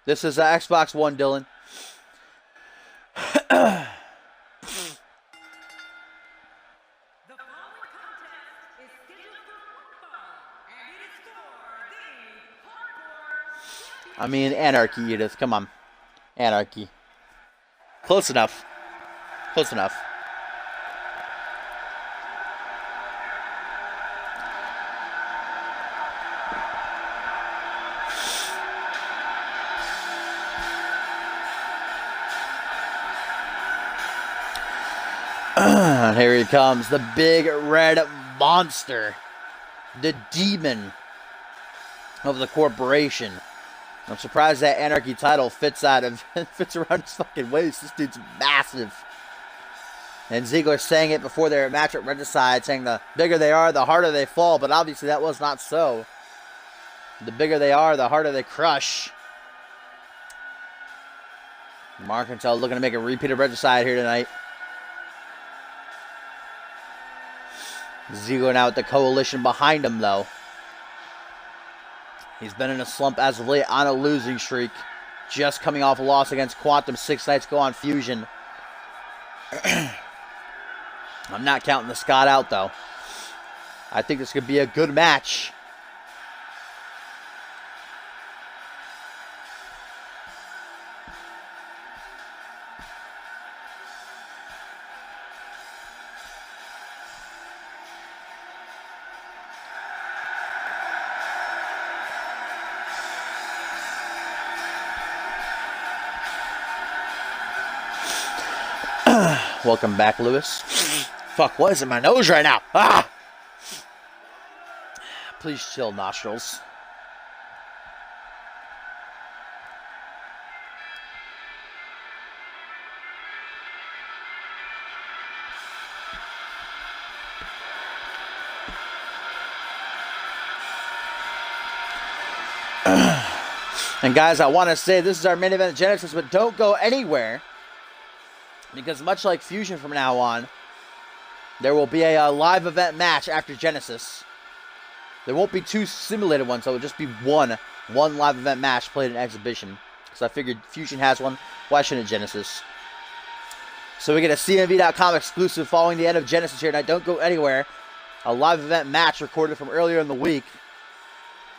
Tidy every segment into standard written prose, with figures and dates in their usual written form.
This is Xbox One, Dylan. I mean, Anarchy, Edith. Come on. Anarchy. Close enough. Close enough. Here he comes, the big red monster, the demon of the corporation. I'm surprised that Anarchy title fits around his fucking waist. This dude's massive. And Ziegler saying it before their match at Regicide, saying the bigger they are, the harder they fall. But obviously that was not so. The bigger they are, the harder they crush. Marcantel looking to make a repeat of Regicide here tonight. Ziegler now with the coalition behind him, though. He's been in a slump as of late, on a losing streak. Just coming off a loss against Quantum 6 nights ago on Fusion. I'm not counting the Scott out, though. I think this could be a good match. Welcome back, Lewis. Fuck, what is in my nose right now? Ah! Please chill, nostrils. And guys, I want to say this is our main event Genesis, but don't go anywhere. Because much like Fusion from now on, there will be a live event match after Genesis. There won't be two simulated ones, so it'll just be one live event match played in exhibition. Because I figured Fusion has one, why shouldn't Genesis? So we get a CMV.com exclusive following the end of Genesis here tonight. Don't go anywhere. A live event match recorded from earlier in the week.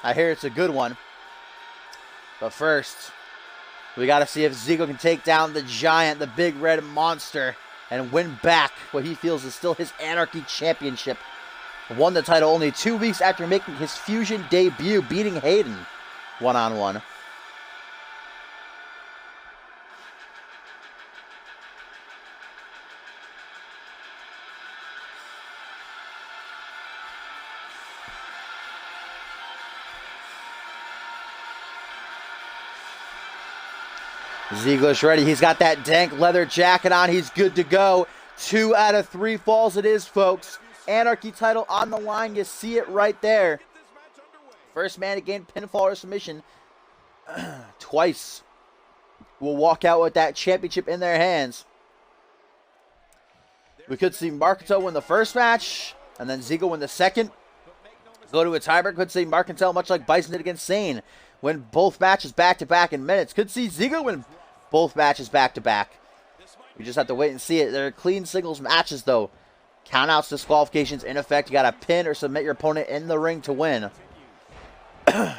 I hear it's a good one. But first, we got to see if Ziegler can take down the giant, the big red monster, and win back what he feels is still his Anarchy Championship. Won the title only 2 weeks after making his Fusion debut, beating Hayden one-on-one. Ziegler's ready. He's got that dank leather jacket on. He's good to go. 2 out of 3 falls it is, folks. Anarchy title on the line. You see it right there. First man to gain pinfall or submission twice will walk out with that championship in their hands. We could see Marcantel win the first match, and then Ziegler win the second. Go to a tiebreak. Could see Marcantel, much like Bison did against Sane, win both matches back-to-back in minutes. Could see Ziegler win both matches back-to-back. We just have to wait and see it. They're clean singles matches, though. Countouts, disqualifications in effect. You got to pin or submit your opponent in the ring to win. I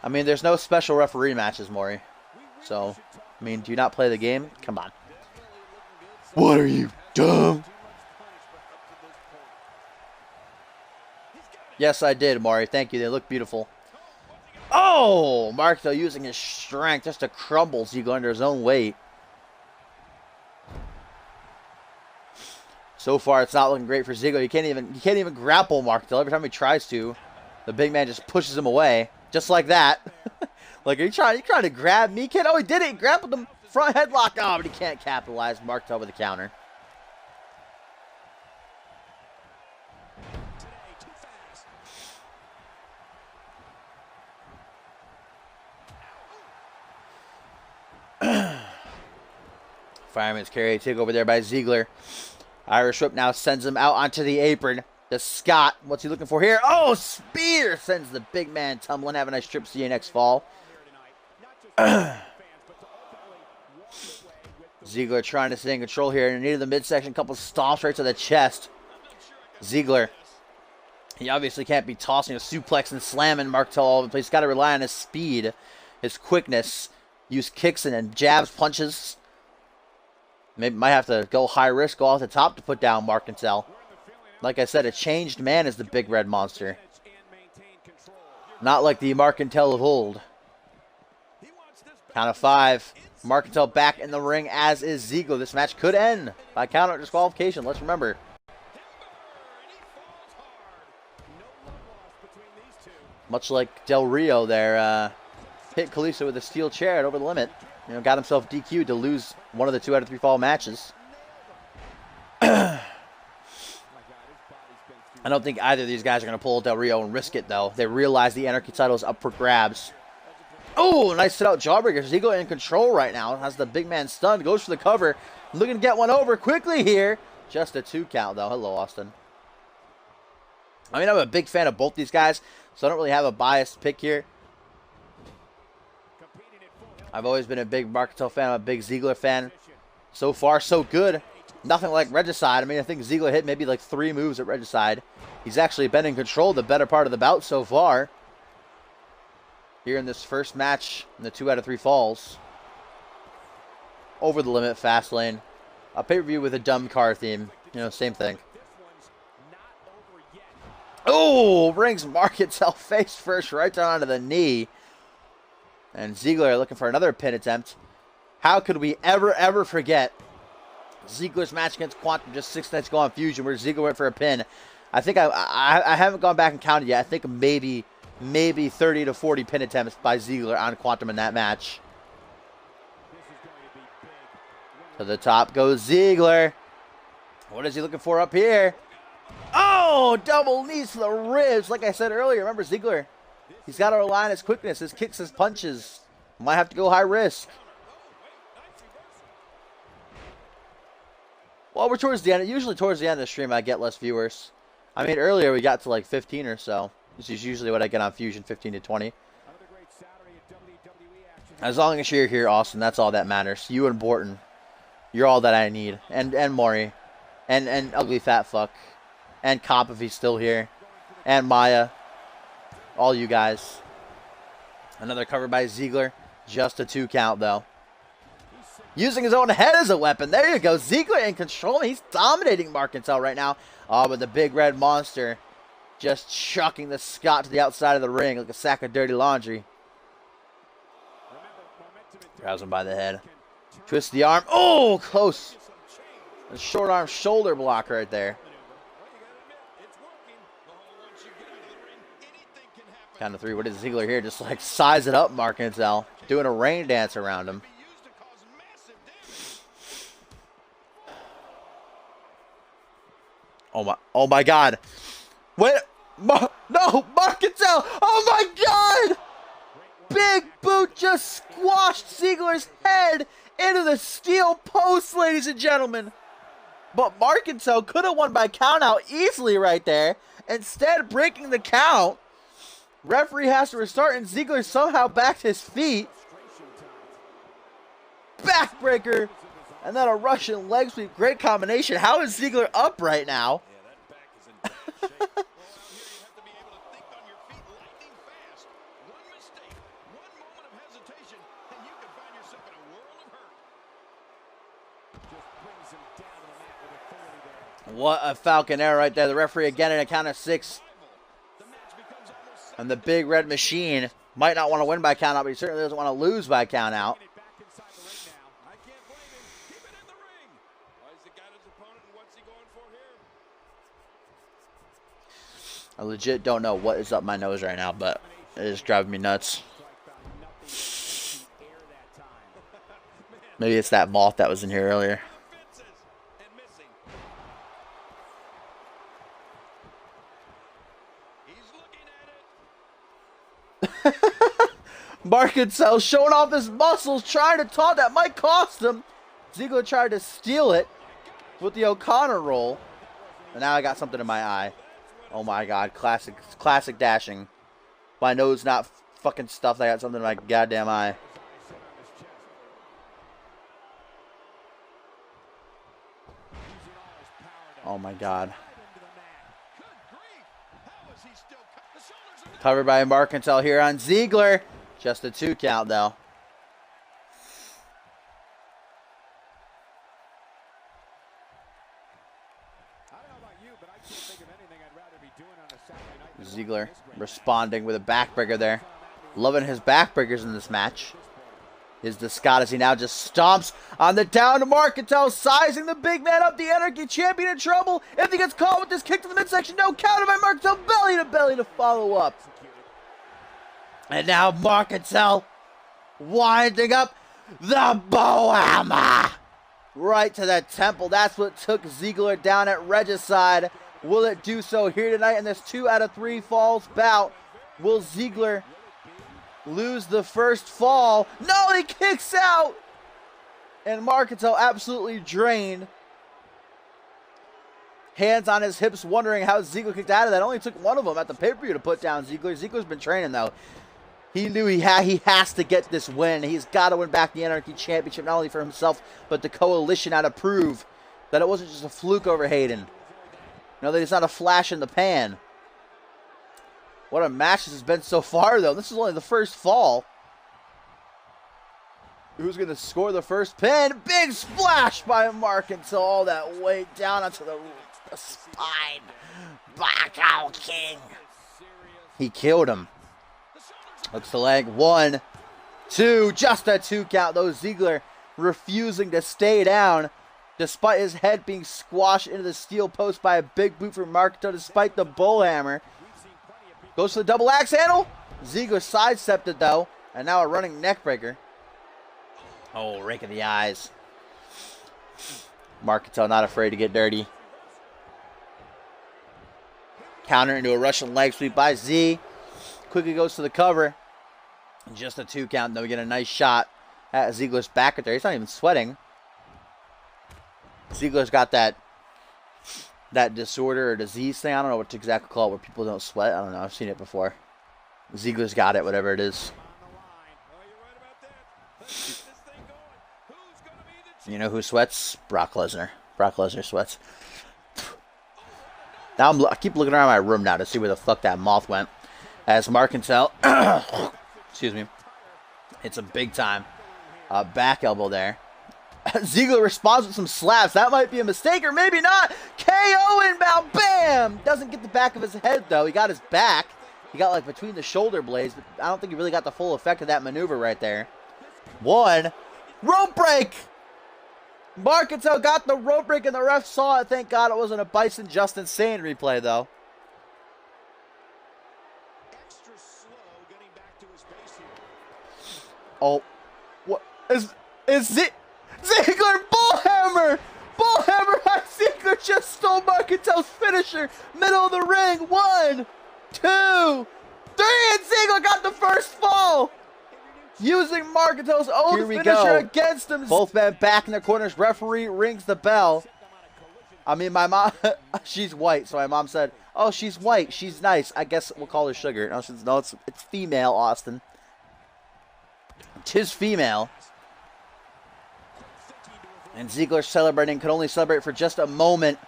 mean, there's no special referee matches, Maury. So, I mean, do you not play the game? Come on. What are you, dumb? Yes, I did, Maury. Thank you. They look beautiful. Oh! Marcantel using his strength just to crumble Ziegler under his own weight. So far, it's not looking great for Ziegler. He can't even grapple Marcantel. Every time he tries to, the big man just pushes him away. Just like that. Like, are you trying to grab me, kid? Oh, he did it. He grappled him. Front headlock. Oh, but he can't capitalize. Marcantel with a counter. Fireman's carry take over there by Ziegler. Irish Whip now sends him out onto the apron. To Scott. What's he looking for here? Oh, spear sends the big man tumbling. Have a nice trip. See you next fall. Ziegler trying to stay in control here. And near the midsection, couple stomps right to the chest. Ziegler. He obviously can't be tossing a suplex and slamming Marcantel all over the place. He's got to rely on his speed, his quickness. Use kicks and jabs, punches. Maybe might have to go high risk, go off the top to put down Marcantel. Like I said, a changed man is the big red monster. Not like the Marcantel of old. Count of 5. Marcantel back in the ring, as is Ziegler. This match could end by count or disqualification. Let's remember. Much like Del Rio there, hit Kalisto with a steel chair over the limit. You know, got himself DQ'd to lose one of the 2 out of 3 fall matches. I don't think either of these guys are going to pull Del Rio and risk it, though. They realize the Anarchy title is up for grabs. Oh, nice sit-out jawbreaker. Ziegler in control right now. Has the big man stunned. Goes for the cover. Looking to get one over quickly here. Just a 2 count, though. Hello, Austin. I mean, I'm a big fan of both these guys, so I don't really have a biased pick here. I've always been a big Marcantel fan. I'm a big Ziegler fan. So far, so good. Nothing like Regicide. I mean, I think Ziegler hit maybe like 3 moves at Regicide. He's actually been in control the better part of the bout so far. Here in this first match in the 2 out of 3 falls. Over the limit, fast lane. A pay-per-view with a dumb car theme. You know, same thing. Oh, brings Marcantel face first right down onto the knee. And Ziegler looking for another pin attempt. How could we ever forget Ziegler's match against Quantum just 6 nights ago on Fusion, where Ziegler went for a pin? I think I haven't gone back and counted yet. I think maybe 30 to 40 pin attempts by Ziegler on Quantum in that match. To the top goes Ziegler. What is he looking for up here? Oh, double knees to the ribs. Like I said earlier, remember Ziegler, he's got to rely on his quickness, his kicks, his punches. Might have to go high risk. Well, we're towards the end. Usually towards the end of the stream, I get less viewers. I mean, earlier we got to like 15 or so. This is usually what I get on Fusion, 15 to 20. As long as you're here, Austin, that's all that matters. You and Borton, you're all that I need. And Maury. And Ugly Fat Fuck. And Cop if he's still here. And Maya. All you guys. Another cover by Ziegler. Just a 2 count, though. Using his own head as a weapon. There you go. Ziegler in control. He's dominating Marcantel right now. Oh, but the big red monster just chucking the Scott to the outside of the ring like a sack of dirty laundry. Grabs him by the head. Twists the arm. Oh, close. A short arm shoulder block right there. Count of 3. What is Ziegler here? Just like size it up, Marcantel. Doing a rain dance around him. Oh my God. Wait. No, Marcantel. Oh my God. Big boot just squashed Ziegler's head into the steel post, ladies and gentlemen. But Marcantel could have won by count out easily right there. Instead, breaking the count. Referee has to restart, and Ziegler somehow back to his feet. Backbreaker. And then a Russian leg sweep. Great combination. How is Ziegler up right now? What a Falcon Arrow right there. The referee again in a count of 6. And the big red machine might not want to win by count out, but he certainly doesn't want to lose by count out. I legit don't know what is up my nose right now, but it is driving me nuts. Maybe it's that moth that was in here earlier. Marcantel showing off his muscles, trying to taunt. That might cost him. Ziegler tried to steal it with the O'Connor roll. And now I got something in my eye. Oh my God, classic dashing. My nose not fucking stuffed. I got something in my goddamn eye. Oh my God. Covered by Marcantel here on Ziegler. Just a 2 count though. Ziegler responding with a backbreaker there. Loving his backbreakers in this match. Is the Scott as he now just stomps on the down to Marcantel, sizing the big man up. The Anarchy Champion in trouble. If he gets caught with this kick to the midsection, no, counter by Marcantel, belly to belly to follow up. And now Marcantel winding up the bow hammer right to the temple. That's what took Ziegler down at Regicide. Will it do so here tonight in this 2 out of 3 falls bout? Will Ziegler lose the first fall? No, he kicks out! And Marcantel absolutely drained. Hands on his hips, wondering how Ziegler kicked out of that. Only took one of them at the pay-per-view to put down Ziegler. Ziegler's been training, though. He knew he has to get this win. He's got to win back the Anarchy Championship, not only for himself, but the coalition, now to prove that it wasn't just a fluke over Hayden. No, that it's not a flash in the pan. What a match this has been so far, though. This is only the first fall. Who's going to score the first pin? Big splash by Marcantel. All that weight down onto the spine. Blackout King. He killed him. Hooks the leg. 1, 2. Just a 2 count, though. Ziegler refusing to stay down, despite his head being squashed into the steel post by a big boot from Marcantel, despite the bullhammer. Goes for the double axe handle. Ziegler sidestepped it, though. And now a running neck breaker. Oh, rake in the eyes. Marcantel not afraid to get dirty. Counter into a Russian leg sweep by Z. Quickly goes to the cover. Just a 2 count, though. We get a nice shot at Ziegler's back right there. He's not even sweating. Ziegler's got that disorder or disease thing. I don't know what to exactly call it, where people don't sweat. I don't know. I've seen it before. Ziegler's got it, whatever it is. You know who sweats? Brock Lesnar. Brock Lesnar sweats. Now I keep looking around my room now to see where the fuck that moth went. As Marcantel, excuse me, it's a big time back elbow there. Ziegler responds with some slaps. That might be a mistake, or maybe not. KO inbound. Bam! Doesn't get the back of his head, though. He got his back. He got, like, between the shoulder blades, but I don't think he really got the full effect of that maneuver right there. 1. Rope break! Marcantel got the rope break, and the ref saw it. Thank God it wasn't a Bison Just Insane replay, though. Oh. What? Is it... Ziegler, bullhammer! Bullhammer by Ziegler just stole Marcantel's finisher. Middle of the ring. 1, 2, 3, and Ziegler got the first fall. Using Marcantel's own finisher against him. Both men back in their corners. Referee rings the bell. I mean, my mom, she's white, so my mom said, oh, she's white. She's nice. I guess we'll call her Sugar. No, it's female, Austin. 'Tis female. And Ziegler celebrating, could only celebrate for just a moment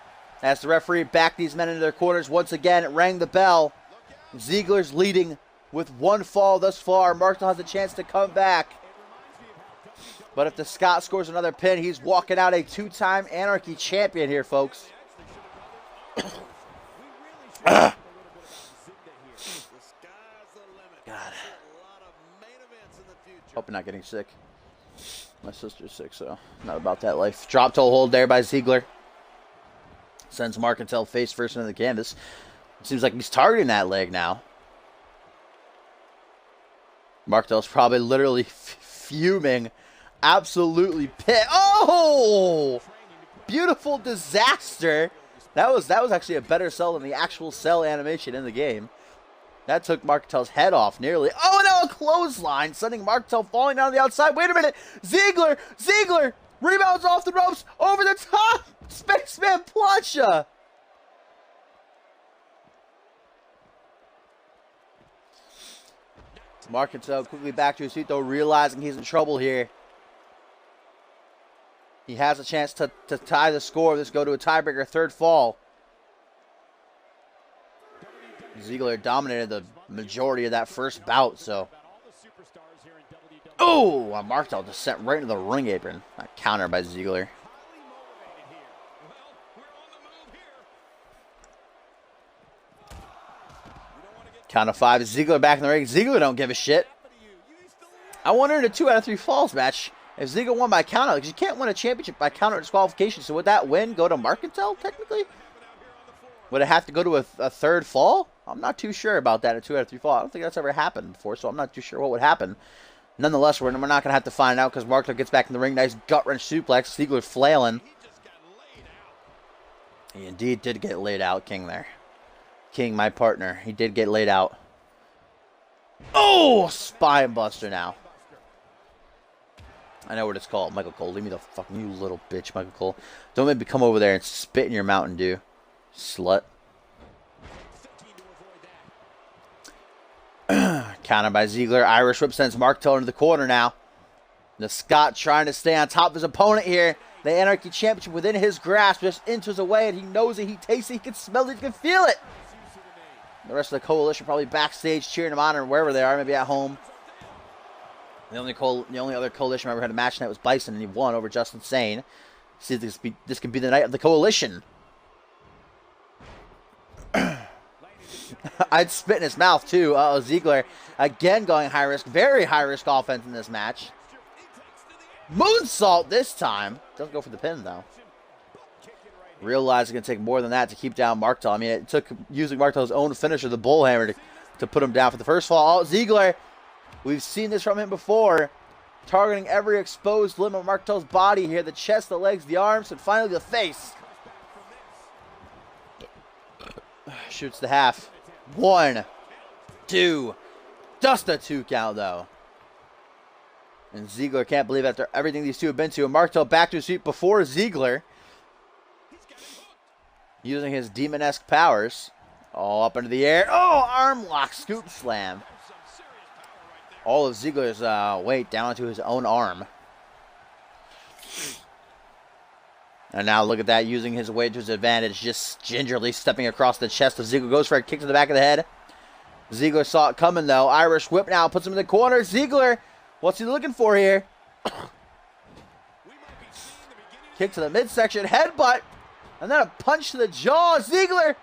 as the referee backed these men into their corners once again. It rang the bell. Ziegler's leading with 1 fall thus far. Marcantel has a chance to come back. But if the Scot scores another pin, he's walking out a 2-time Anarchy champion here, folks. God. Hope you're not getting sick. My sister's sick, so not about that life. Drop toe hold there by Ziegler. Sends Marcantel face first into the canvas. Seems like he's targeting that leg now. Marcantel's probably literally fuming. Absolutely pissed. Oh! Beautiful disaster. That was actually a better sell than the actual cell animation in the game. That took Marcantel's head off nearly. Oh, no, a clothesline, sending Marcantel falling down the outside. Wait a minute. Ziegler rebounds off the ropes, over the top. Spaceman plancha. Marcantel quickly back to his feet, though, realizing he's in trouble here. He has a chance to tie the score. This go to a tiebreaker, third fall. Ziegler dominated the majority of that first bout, so. Oh, Marcantel just sent right into the ring apron. Not countered by Ziegler. Count of 5. Ziegler back in the ring. Ziegler don't give a shit. I wonder in a 2 out of 3 falls match if Ziegler won by countout, because you can't win a championship by counter disqualification. So would that win go to Marcantel technically? Would it have to go to a third fall? I'm not too sure about that. A 2 out of 3 fall. I don't think that's ever happened before, so I'm not too sure what would happen. Nonetheless, we're not going to have to find out because Marcantel gets back in the ring. Nice gut wrench suplex. Ziegler flailing. He indeed did get laid out, King there. King, my partner. He did get laid out. Oh, spine buster now. I know what it's called, Michael Cole. Leave me the fucking, you little bitch, Michael Cole. Don't make me come over there and spit in your Mountain Dew, slut. Countered by Ziegler. Irish whip sends Marcantel into the corner now. The Scot trying to stay on top of his opponent here. The Anarchy Championship within his grasp, just inches away, and he knows it, he tastes it, he can smell it, he can feel it. The rest of the coalition probably backstage cheering him on or wherever they are, maybe at home. The only other coalition member who had a match tonight was Bison, and he won over Justin Sane. See if this could be the night of the coalition. I'd spit in his mouth too. Ziegler again going high risk, very high risk offense in this match. Moonsault this time. Doesn't go for the pin though. Realized it's going to take more than that to keep down Marcantel. I mean, it took using Marcantel's own finisher, the bullhammer, to put him down for the first fall. Ziegler, we've seen this from him before. Targeting every exposed limb of Marcantel's body here. The chest, the legs, the arms, and finally the face. Shoots the half. 1, 2. Just a 2 count, though. And Ziegler can't believe after everything these two have been to. And Marcantel back to his feet before Ziegler. Using his demon-esque powers. All up into the air. Oh, arm lock, scoop slam. All of Ziegler's weight down to his own arm. And now look at that, using his weight to his advantage. Just gingerly stepping across the chest of Ziegler. Goes for a kick to the back of the head. Ziegler saw it coming, though. Irish whip now, puts him in the corner. Ziegler, what's he looking for here? Kick to the midsection, headbutt. And then a punch to the jaw. Ziegler,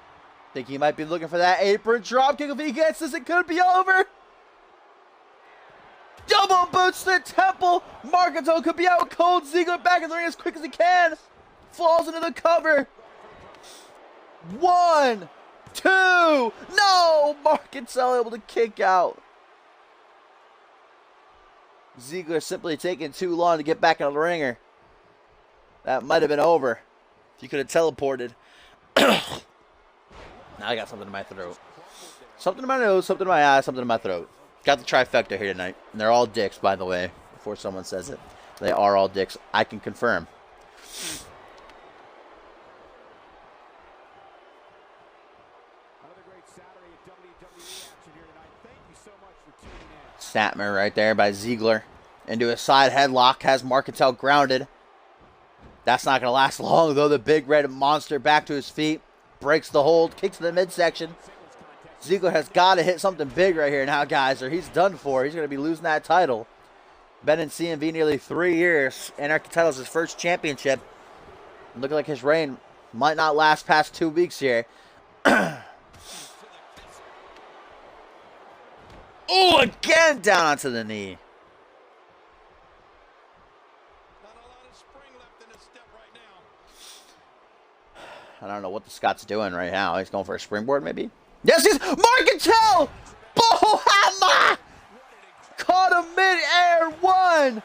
think he might be looking for that apron dropkick. If he gets this, it could be over. Double boots to the temple. Marcantel could be out cold. Ziegler back in the ring as quick as he can. Falls into the cover. 1, 2. No! Marcantel able to kick out. Ziegler simply taking too long to get back into the ringer. That might have been over. If you could have teleported. Now I got something in my throat. Something in my nose, something in my eye, something in my throat. Got the trifecta here tonight. And they're all dicks, by the way. Before someone says it. They are all dicks. I can confirm. Snapmare right there by Ziegler. Into a side headlock. Has Marcantel grounded. That's not going to last long, though. The big red monster back to his feet. Breaks the hold. Kicks to the midsection. Ziegler has got to hit something big right here now, guys, or he's done for. He's going to be losing that title. Been in CMV nearly 3 years. Anarchy title is his first championship. Looking like his reign might not last past 2 weeks here. Oh, again down onto the knee. I don't know what the Scott's doing right now. He's going for a springboard, maybe? Yes, he's Marcantel! Bullhammer! Caught him mid-air. 1,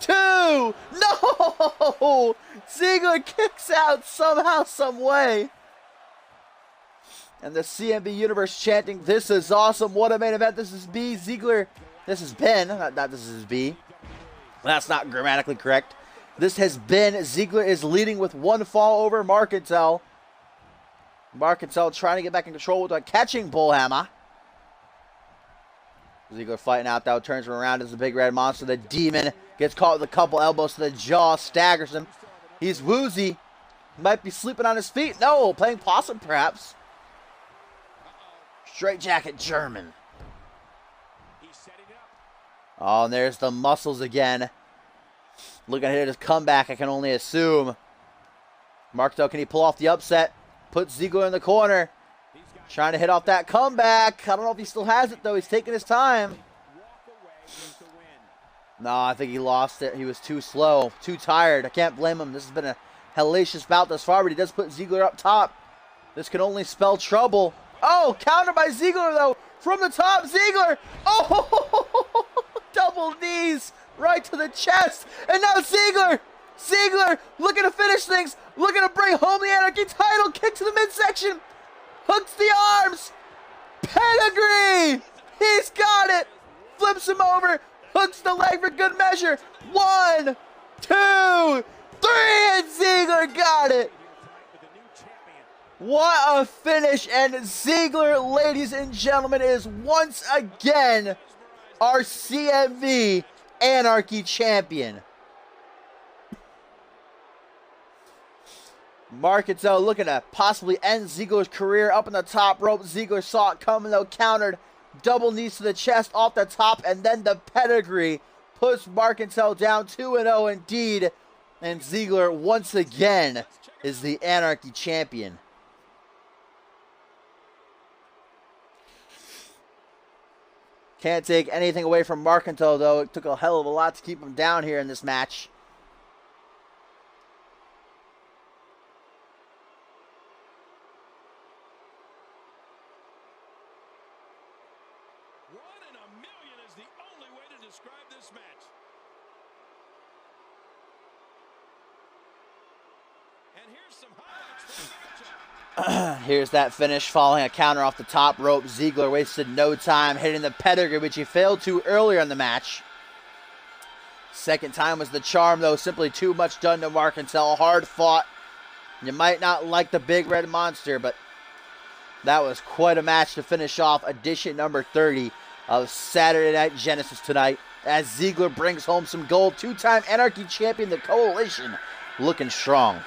2. No! Ziegler kicks out somehow, some way. And the CMV universe chanting, "This is awesome. What a main event. This is B." Ziegler. This has been. Not this is B. That's not grammatically correct. This has been. Ziegler is leading with 1 fall over Marcantel. Marcantel trying to get back in control with a catching bullhammer. Ziegler fighting out, though, turns him around as the big red monster. The demon gets caught with a couple elbows to the jaw, staggers him. He's woozy. He might be sleeping on his feet. No, playing possum, perhaps. Straight jacket German. Oh, and there's the muscles again. Looking at his comeback, I can only assume. Marcantel, can he pull off the upset? Put Ziegler in the corner. Trying to hit off that comeback. I don't know if he still has it, though. He's taking his time. No, I think he lost it. He was too slow, too tired. I can't blame him. This has been a hellacious bout thus far, but he does put Ziegler up top. This can only spell trouble. Oh, countered by Ziegler, though. From the top, Ziegler. Oh, double knees right to the chest. And now Ziegler. Ziegler looking to finish things. Looking to bring home the Anarchy title. Kick to the midsection. Hooks the arms. Pedigree. He's got it. Flips him over. Hooks the leg for good measure. 1, 2, 3. And Ziegler got it. What a finish. And Ziegler, ladies and gentlemen, is once again our CMV Anarchy Champion. Marcantel looking to possibly end Ziegler's career up in the top rope. Ziegler saw it coming, though, countered. Double knees to the chest off the top, and then the pedigree puts Marcantel down 2-0 indeed. And Ziegler, once again, is the Anarchy Champion. Can't take anything away from Marcantel, though. It took a hell of a lot to keep him down here in this match. Here's that finish following a counter off the top rope. Ziegler wasted no time hitting the pedigree, which he failed to earlier in the match. Second time was the charm, though. Simply too much done to Marcantel. Hard fought. You might not like the big red monster, but that was quite a match to finish off edition number 30 of Saturday Night Genesis tonight, as Ziegler brings home some gold. Two-time Anarchy Champion, the Coalition, looking strong.